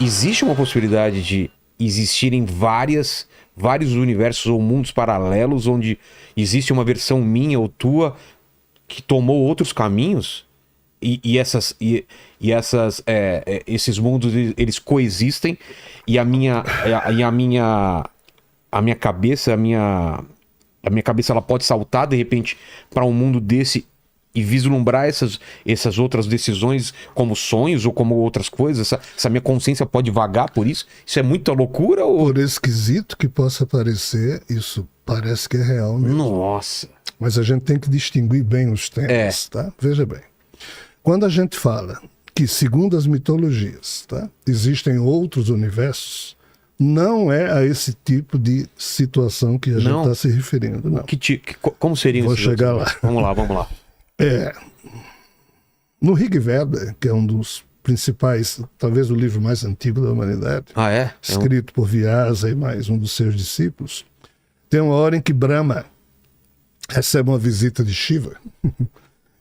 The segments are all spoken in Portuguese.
existe uma possibilidade de existirem vários universos ou mundos paralelos onde existe uma versão minha ou tua que tomou outros caminhos esses mundos eles coexistem e a minha cabeça ela pode saltar de repente para um mundo desse e vislumbrar essas outras decisões como sonhos ou como outras coisas. Essa minha consciência pode vagar por isso? Isso é muita loucura? Ou... Por esquisito que possa parecer, isso parece que é real mesmo. Nossa! Mas a gente tem que distinguir bem os temas, tá? Veja bem. Quando a gente fala que, segundo as mitologias, tá, existem outros universos, não é a esse tipo de situação que a gente está se referindo, não. Como seria isso? Vou chegar lá. Vamos lá. No Rig Veda, que é um dos principais, talvez o livro mais antigo da humanidade, escrito por Vyasa e mais um dos seus discípulos, tem uma hora em que Brahma recebe uma visita de Shiva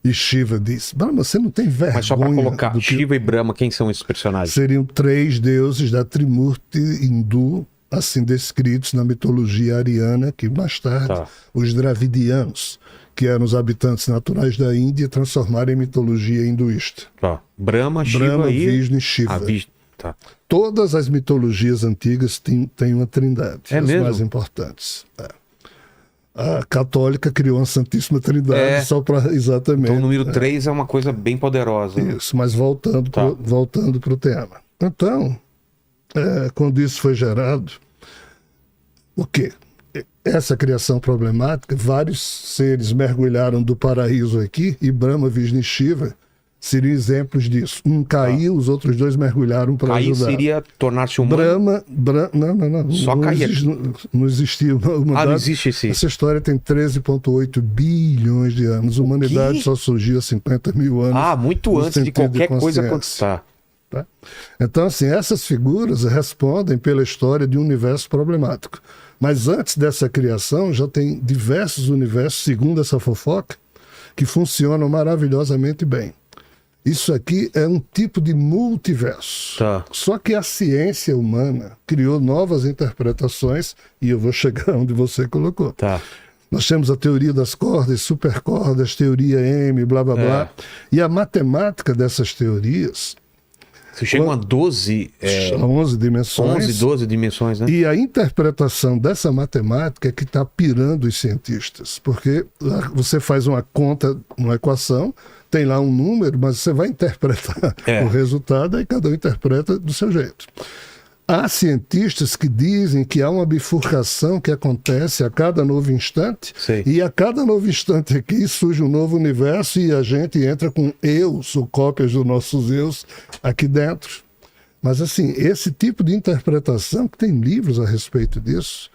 e Shiva diz: Brahma, você não tem vergonha? Mas só para colocar, Shiva e Brahma, quem são esses personagens? Seriam 3 deuses da Trimurti hindu, assim descritos na mitologia ariana, que mais tarde os Dravidianos, que eram os habitantes naturais da Índia, transformaram em mitologia hinduísta. Brahma, Shiva Vishnu e Shiva. Todas as mitologias antigas têm uma trindade, as mesmo? mais importantes. A católica criou uma Santíssima Trindade só para exatamente... Então o número 3 é uma coisa bem poderosa. Isso, mas voltando para o tema. Então, quando isso foi gerado, o quê? Essa criação problemática, vários seres mergulharam do paraíso aqui, e Brahma, Vishnu e Shiva seriam exemplos disso. Um caiu, os outros 2 mergulharam para ajudar. Cair seria tornar-se humano? Não. Só cair. Não existia humanidade. Não existe esse... Essa história tem 13,8 bilhões de anos. A humanidade só surgiu há 50 mil anos. Muito antes de qualquer coisa acontecer. Tá? Então, assim, essas figuras respondem pela história de um universo problemático. Mas antes dessa criação, já tem diversos universos, segundo essa fofoca, que funcionam maravilhosamente bem. Isso aqui é um tipo de multiverso. Só que a ciência humana criou novas interpretações, e eu vou chegar onde você colocou. Nós temos a teoria das cordas, supercordas, teoria M, blá, blá, blá. E a matemática dessas teorias... Você chega a 12... 11 dimensões. 11, 12 dimensões, né? E a interpretação dessa matemática é que está pirando os cientistas. Porque você faz uma conta, uma equação, tem lá um número, mas você vai interpretar o resultado, e cada um interpreta do seu jeito. Há cientistas que dizem que há uma bifurcação que acontece a cada novo instante, e a cada novo instante aqui surge um novo universo e a gente entra com eus, ou cópias dos nossos eus, aqui dentro. Mas assim, esse tipo de interpretação, que tem livros a respeito disso,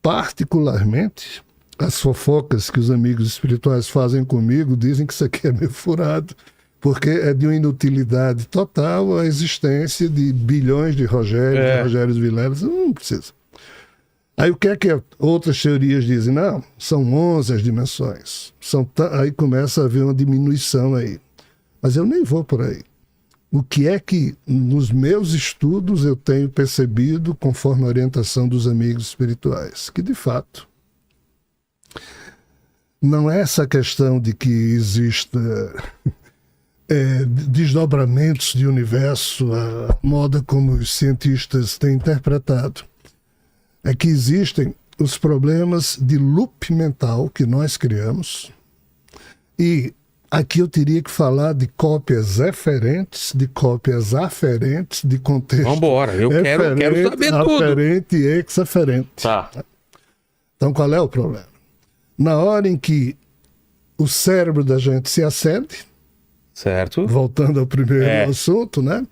particularmente as fofocas que os amigos espirituais fazem comigo, dizem que isso aqui é meio furado, porque é de uma inutilidade total a existência de bilhões de Rogérios Vilelas. Não precisa. Aí o que é que outras teorias dizem? Não, são 11 as dimensões. Aí começa a haver uma diminuição aí. Mas eu nem vou por aí. O que é que nos meus estudos eu tenho percebido, conforme a orientação dos amigos espirituais? Que de fato não é essa questão de que exista... desdobramentos de universo, a moda como os cientistas têm interpretado, é que existem os problemas de loop mental que nós criamos, e aqui eu teria que falar de cópias eferentes, de cópias aferentes, de contexto. Vamos embora, eu quero saber tudo. Aferente e exaferente. Então qual é o problema? Na hora em que o cérebro da gente se acende, certo. Voltando ao primeiro assunto, né?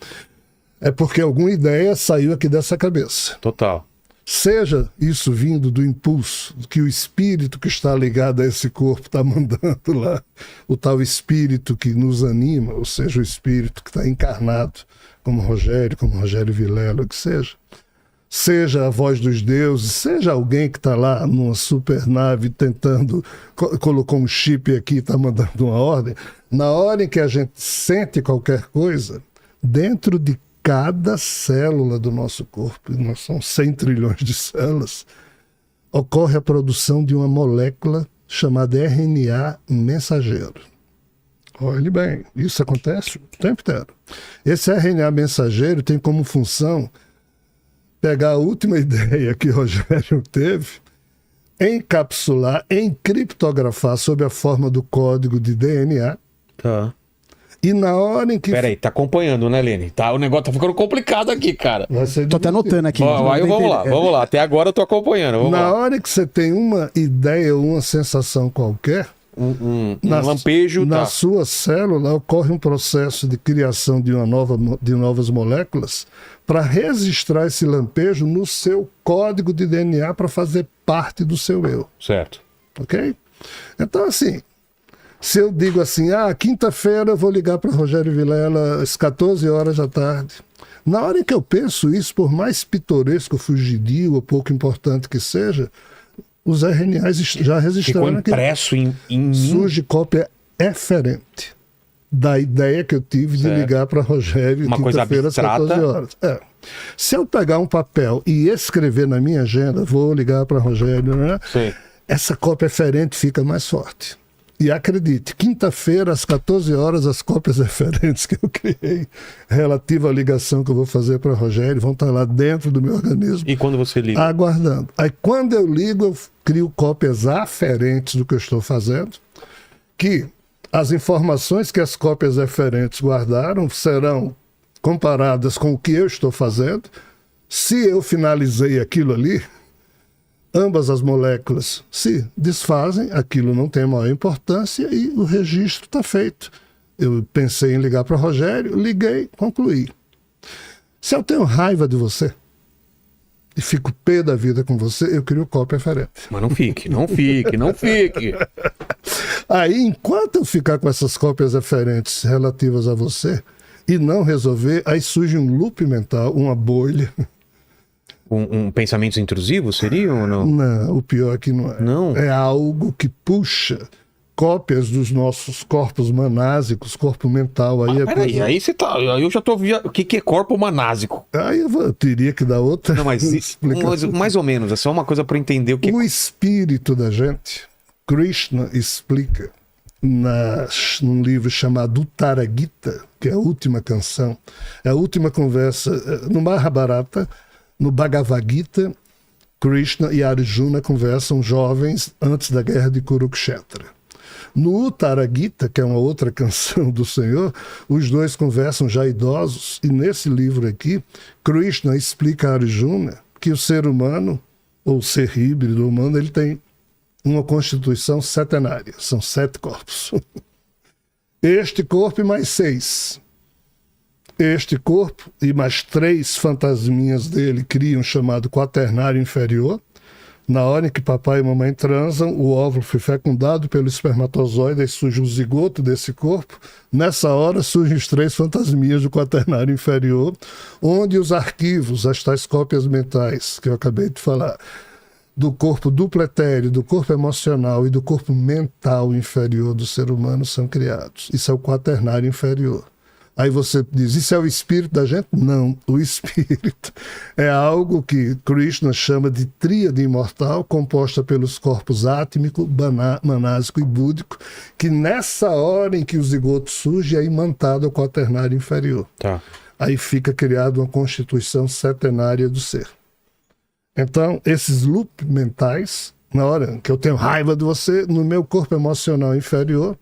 É porque alguma ideia saiu aqui dessa cabeça. Total. Seja isso vindo do impulso que o espírito que está ligado a esse corpo está mandando lá, o tal espírito que nos anima, ou seja, o espírito que está encarnado, como Rogério Vilela, o que seja. Seja a voz dos deuses, seja alguém que está lá numa supernave tentando, colocou um chip aqui e está mandando uma ordem. Na hora em que a gente sente qualquer coisa, dentro de cada célula do nosso corpo, e nós somos 100 trilhões de células, ocorre a produção de uma molécula chamada RNA mensageiro. Olhe bem, isso acontece o tempo inteiro. Esse RNA mensageiro tem como função pegar a última ideia que Rogério teve, encapsular, encriptografar sob a forma do código de DNA. Tá. E na hora em que... Peraí, tá acompanhando, né, Lene? Tá, o negócio tá ficando complicado aqui, cara. Tô até anotando aqui. Vamos lá. Até agora eu tô acompanhando. Na hora que você tem uma ideia ou uma sensação qualquer, um lampejo. Na sua célula ocorre um processo de criação de novas moléculas para registrar esse lampejo no seu código de DNA para fazer parte do seu eu. Certo. Ok? Então, assim, se eu digo assim, quinta-feira eu vou ligar para Rogério Vilela às 14 horas da tarde. Na hora em que eu penso isso, por mais pitoresco, fugidio ou pouco importante que seja, os RNAs já registraram ficou impresso em mim. Surge cópia eferente da ideia que eu tive de ligar para Rogério quinta-feira às 14 horas. Se eu pegar um papel e escrever na minha agenda, vou ligar para Rogério, né? Sim. Essa cópia eferente fica mais forte. E acredite, quinta-feira às 14 horas, as cópias eferentes que eu criei relativa à ligação que eu vou fazer para Rogério vão estar lá dentro do meu organismo. E quando você liga? Aguardando. Aí quando eu ligo, eu crio cópias aferentes do que eu estou fazendo, que as informações que as cópias eferentes guardaram serão comparadas com o que eu estou fazendo. Se eu finalizei aquilo ali, ambas as moléculas se desfazem, aquilo não tem maior importância e o registro está feito. Eu pensei em ligar para o Rogério, liguei, concluí. Se eu tenho raiva de você e fico pé da vida com você, eu crio cópia eferente. Mas não fique. Aí, enquanto eu ficar com essas cópias eferentes relativas a você e não resolver, aí surge um loop mental, uma bolha. Um pensamento intrusivo seria ou não? Não, o pior é que não é. Não. É algo que puxa cópias dos nossos corpos manásicos, corpo mental. Aí peraí, aí você tá. Eu já tô vendo. O que é corpo manásico? Aí eu teria que dar outra. Não, mas mais ou menos, é só uma coisa para entender o que o espírito da gente. Krishna explica num livro chamado Uttara Gita, que é a última canção, é a última conversa no Mahabharata. No Bhagavad Gita, Krishna e Arjuna conversam jovens antes da guerra de Kurukshetra. No Uttara Gita, que é uma outra canção do Senhor, os dois conversam já idosos, e nesse livro aqui, Krishna explica a Arjuna que o ser humano, ou ser híbrido humano, ele tem uma constituição setenária, são 7 corpos. Este corpo e mais 6. Este corpo e mais 3 fantasminhas dele criam o chamado quaternário inferior. Na hora em que papai e mamãe transam, o óvulo foi fecundado pelo espermatozoide e surge o zigoto desse corpo. Nessa hora surgem os 3 fantasminhas do quaternário inferior, onde os arquivos, as tais cópias mentais que eu acabei de falar, do corpo duplo etéreo, do corpo emocional e do corpo mental inferior do ser humano são criados. Isso é o quaternário inferior. Aí você diz, isso é o espírito da gente? Não, o espírito é algo que Krishna chama de tríade imortal, composta pelos corpos átmico, manásico e búdico, que nessa hora em que o zigoto surge é imantado ao quaternário inferior. Tá. Aí fica criada uma constituição setenária do ser. Então, esses loops mentais, na hora que eu tenho raiva de você, no meu corpo emocional inferior,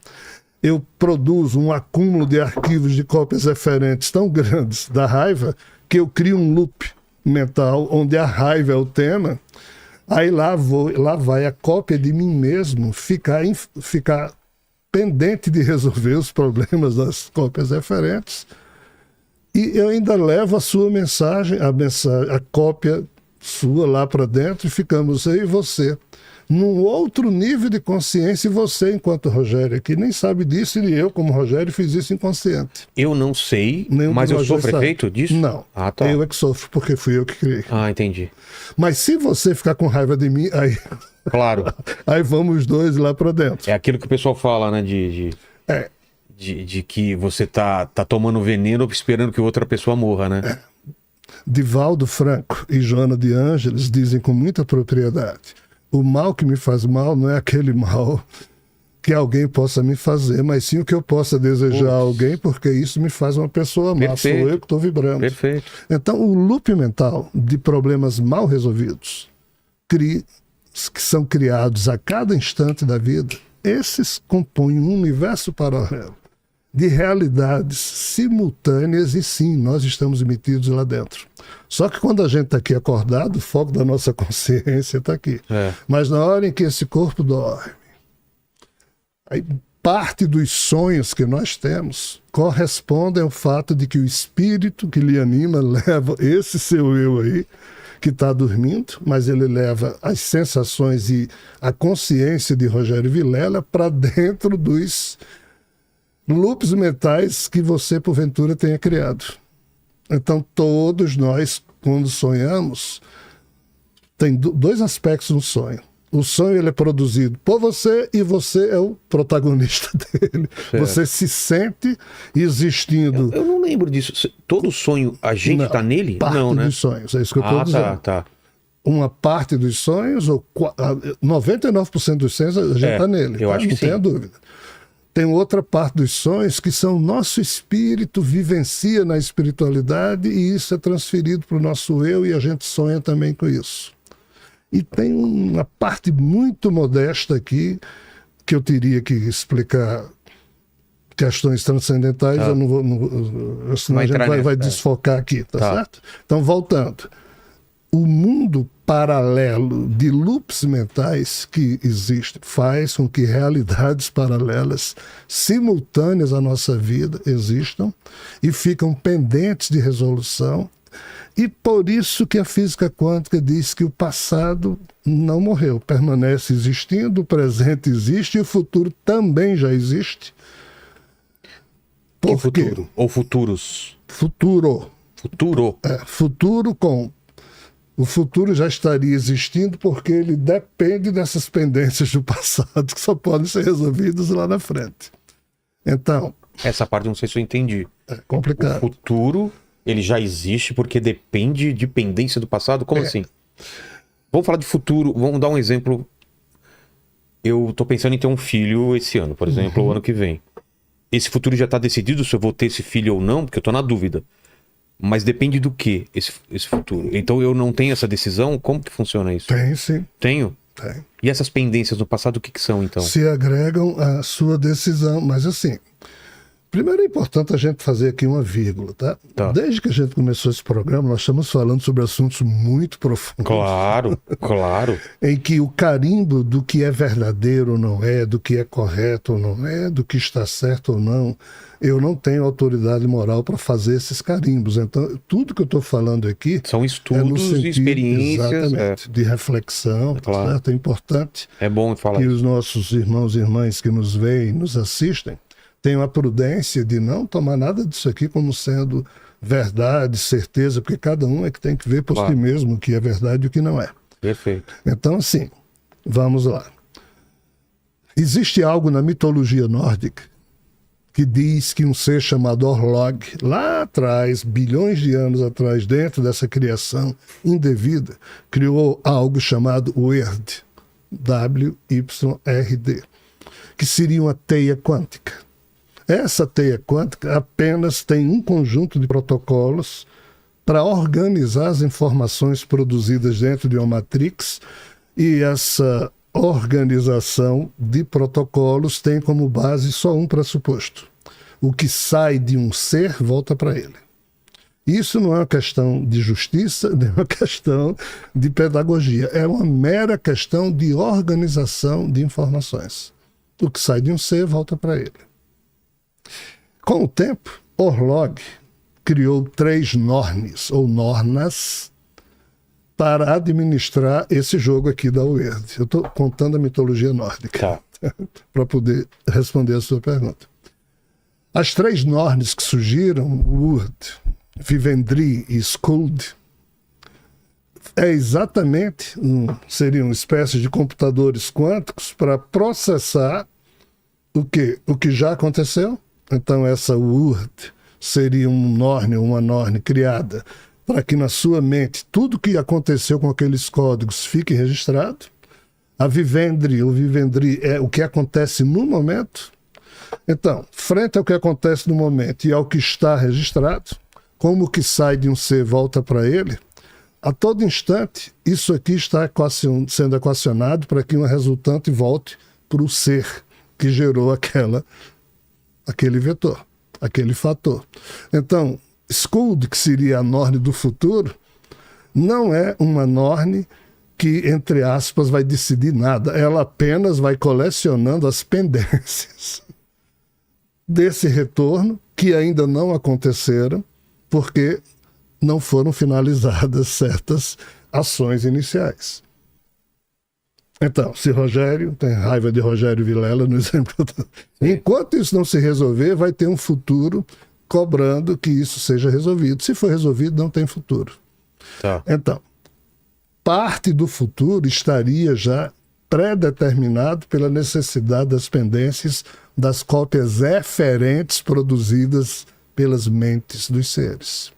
eu produzo um acúmulo de arquivos de cópias eferentes tão grandes da raiva que eu crio um loop mental onde a raiva é o tema. Aí lá vai a cópia de mim mesmo ficar pendente de resolver os problemas das cópias eferentes. E eu ainda levo a sua mensagem, a cópia sua lá para dentro, e ficamos eu e você num outro nível de consciência, e você, enquanto Rogério aqui, nem sabe disso, e eu, como Rogério, fiz isso inconsciente. Eu não sei, mas eu sofro efeito disso? Não, tá. Eu é que sofro, porque fui eu que criei. Entendi. Mas se você ficar com raiva de mim, aí... Claro. Aí vamos os dois lá para dentro. É aquilo que o pessoal fala, né, de que você tá tomando veneno esperando que outra pessoa morra, né? Divaldo Franco e Joana de Ângeles dizem com muita propriedade: o mal que me faz mal não é aquele mal que alguém possa me fazer, mas sim o que eu possa desejar a alguém, porque isso me faz uma pessoa má. Perfeito. Sou eu que estou vibrando. Perfeito. Então, o loop mental de problemas mal resolvidos, que são criados a cada instante da vida, esses compõem um universo paralelo de realidades simultâneas, e sim, nós estamos emitidos lá dentro. Só que quando a gente está aqui acordado, o foco da nossa consciência está aqui. Mas na hora em que esse corpo dorme, aí parte dos sonhos que nós temos correspondem ao fato de que o espírito que lhe anima leva esse seu eu aí, que está dormindo, mas ele leva as sensações e a consciência de Rogério Vilela para dentro dos loops mentais que você, porventura, tenha criado. Então, todos nós, quando sonhamos, tem dois aspectos no sonho. O sonho ele é produzido por você e você é o protagonista dele. Certo. Você se sente existindo. Eu não lembro disso. Todo sonho, a gente está nele? Parte não, né? dos sonhos, é isso que eu estou dizendo. Tá. Uma parte dos sonhos, ou 99% dos sonhos, a gente está nele. Eu acho que não tenha dúvida. Tem outra parte dos sonhos que são o nosso espírito vivencia na espiritualidade e isso é transferido para o nosso eu e a gente sonha também com isso. E tem uma parte muito modesta aqui que eu teria que explicar questões transcendentais, eu não vou, senão a gente vai desfocar aqui, tá certo? Então, voltando. O mundo paralelo de loops mentais que existe faz com que realidades paralelas simultâneas à nossa vida existam e ficam pendentes de resolução. E por isso que a física quântica diz que o passado não morreu, permanece existindo, o presente existe e o futuro também já existe. Por quê? Futuro? Ou futuros? Futuro. Futuro. Futuro com... O futuro já estaria existindo porque ele depende dessas pendências do passado que só podem ser resolvidas lá na frente. Então... Essa parte não sei se eu entendi. É complicado. O futuro... Ele já existe porque depende de pendência do passado? Como assim? Vamos falar de futuro. Vamos dar um exemplo. Eu tô pensando em ter um filho esse ano, por exemplo, ou ano que vem. Esse futuro já tá decidido se eu vou ter esse filho ou não, porque eu tô na dúvida. Mas depende do que esse futuro? Então eu não tenho essa decisão? Como que funciona isso? Tem, sim. Tenho? Tem. E essas pendências do passado, o que são, então? Se agregam à sua decisão, mas assim... Primeiro é importante a gente fazer aqui uma vírgula, tá? Desde que a gente começou esse programa, nós estamos falando sobre assuntos muito profundos. Claro, claro. Em que o carimbo do que é verdadeiro ou não é, do que é correto ou não é, do que está certo ou não, eu não tenho autoridade moral para fazer esses carimbos. Então, tudo que eu estou falando aqui... São estudos e experiências. Exatamente, de reflexão, claro. Certo? É importante falar que os nossos irmãos e irmãs que nos veem, nos assistem, tenham a prudência de não tomar nada disso aqui como sendo verdade, certeza, porque cada um é que tem que ver por si mesmo o que é verdade e o que não é. Perfeito. Então, assim, vamos lá. Existe algo na mitologia nórdica que diz que um ser chamado Orlog, lá atrás, bilhões de anos atrás, dentro dessa criação indevida, criou algo chamado Wyrd, W-Y-R-D, que seria uma teia quântica. Essa teia quântica apenas tem um conjunto de protocolos para organizar as informações produzidas dentro de uma matrix, e essa organização de protocolos tem como base só um pressuposto. O que sai de um ser volta para ele. Isso não é uma questão de justiça, nem uma questão de pedagogia. É uma mera questão de organização de informações. O que sai de um ser volta para ele. Com o tempo, Orlog criou 3 nornes, ou nornas, para administrar esse jogo aqui da Wyrd. Eu estou contando a mitologia nórdica para poder responder a sua pergunta. As 3 nornes que surgiram, Wyrd, Vivendri e Skuld, seriam espécies de computadores quânticos para processar o que já aconteceu Então essa Word seria um Norne, uma Norne criada para que na sua mente tudo que aconteceu com aqueles códigos fique registrado. A Vivendry, o Vivendry é o que acontece no momento. Então, frente ao que acontece no momento e ao que está registrado, como o que sai de um ser volta para ele, a todo instante, isso aqui está sendo equacionado para que uma resultante volte para o ser que gerou aquele vetor, aquele fator. Então, Skuld, que seria a Norne do futuro, não é uma Norne que, entre aspas, vai decidir nada. Ela apenas vai colecionando as pendências desse retorno que ainda não aconteceram, porque não foram finalizadas certas ações iniciais. Então, se Rogério, tem raiva de Rogério Vilela no exemplo, enquanto isso não se resolver, vai ter um futuro cobrando que isso seja resolvido. Se for resolvido, não tem futuro. Tá. Então, parte do futuro estaria já pré-determinado pela necessidade das pendências das cópias eferentes produzidas pelas mentes dos seres.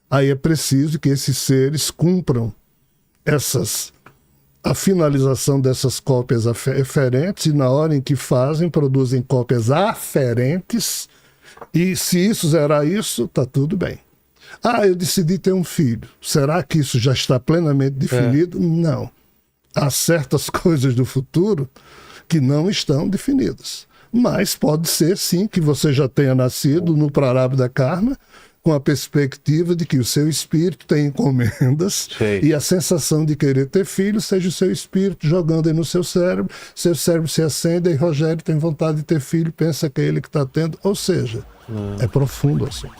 Aí é preciso que esses seres cumpram a finalização dessas cópias eferentes, e na hora em que fazem, produzem cópias aferentes, e se isso zerar isso, está tudo bem. Ah, eu decidi ter um filho. Será que isso já está plenamente definido? Não. Há certas coisas do futuro que não estão definidas. Mas pode ser, sim, que você já tenha nascido no Prarabdha Karma, com a perspectiva de que o seu espírito tem encomendas. Sei. E a sensação de querer ter filho seja o seu espírito jogando aí no seu cérebro se acende e Rogério tem vontade de ter filho, pensa que é ele que está tendo. Ou seja, é profundo o assunto.